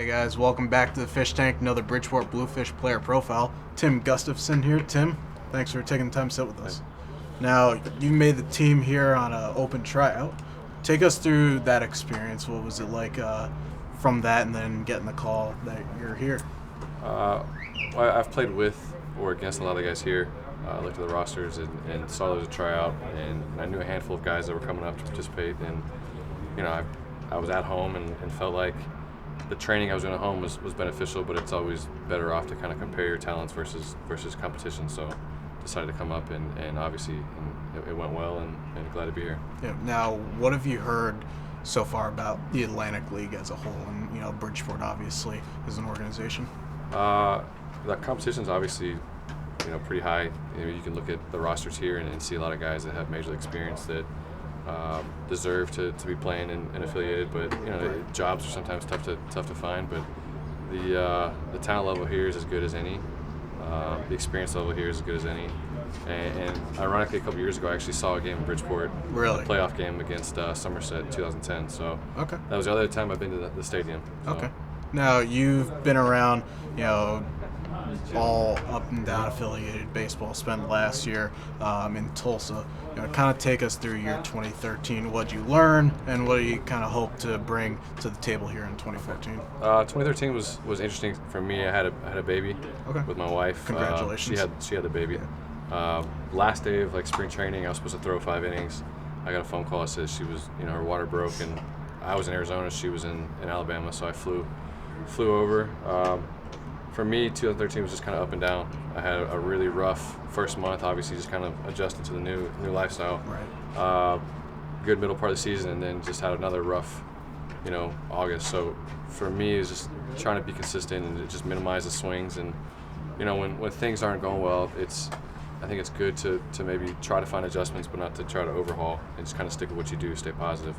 Hey guys, welcome back to the Fish Tank, another Bridgeport Bluefish player profile. Tim Gustafson here. Tim, thanks for taking the time to sit with us. Now, you made the team here on an open tryout. Take us through that experience. What was it like from that and then getting the call that you're here? Well, I've played with or against a lot of the guys here. I looked at the rosters and saw there was a tryout, and I knew a handful of guys that were coming up to participate. And I was at home and felt like the training I was doing at home was beneficial, but it's always better off to kind of compare your talents versus competition. So decided to come up, and obviously it went well, and glad to be here. Yeah. Now, what have you heard so far about the Atlantic League as a whole, and Bridgeport obviously as an organization? The competition's obviously pretty high. You can look at the rosters here and see a lot of guys that have major league experience that deserve to be playing and affiliated, but jobs are sometimes tough to find. But the talent level here is as good as any. The experience level here is as good as any. And ironically, a couple years ago, I actually saw a game in Bridgeport, Really? a playoff game against Somerset in 2010. So Okay. that was the other time I've been to the stadium. So. Okay. Now, you've been around, all up and down affiliated baseball. Spent last year in Tulsa. Kind of take us through year 2013. What did you learn, and what do you kind of hope to bring to the table here in 2014? 2013 was interesting for me. I had a baby with my wife. Congratulations. She had the baby. Last day of spring training, I was supposed to throw 5 innings. I got a phone call that says she was her water broke, and I was in Arizona. She was in Alabama, so I flew over. For me, 2013 was just kind of up and down. I had a really rough first month, obviously just kind of adjusting to the new lifestyle. Right. Good middle part of the season, and then just had another rough, August. So for me, it was just trying to be consistent and just minimize the swings. And when things aren't going well, I think it's good to maybe try to find adjustments, but not to try to overhaul, and just kind of stick with what you do, stay positive.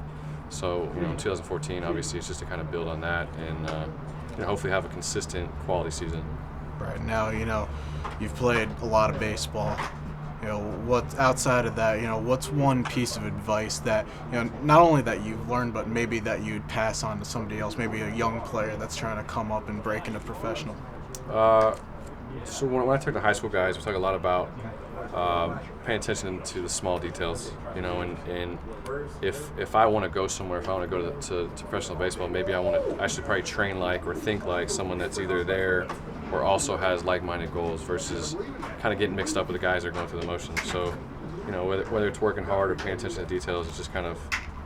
So in 2014, obviously, it's just to kind of build on that and hopefully have a consistent quality season. Right. Now, you've played a lot of baseball. What's outside of that, what's one piece of advice that, not only that you've learned, but maybe that you'd pass on to somebody else, maybe a young player that's trying to come up and break into professional? So when I talk to high school guys, we talk a lot about paying attention to the small details, and if I want to go somewhere, if I want to go to professional baseball, maybe I should probably train like or think like someone that's either there or also has like-minded goals versus kind of getting mixed up with the guys that are going through the motions. So, whether it's working hard or paying attention to details, it's just kind of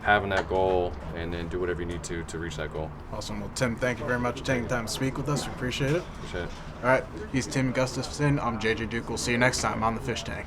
having that goal and then do whatever you need to reach that goal. Awesome. Well, Tim, thank you very much for taking the time to speak with us. We appreciate it. Appreciate it. All right. He's Tim Gustafson. I'm JJ Duke. We'll see you next time on the Fish Tank.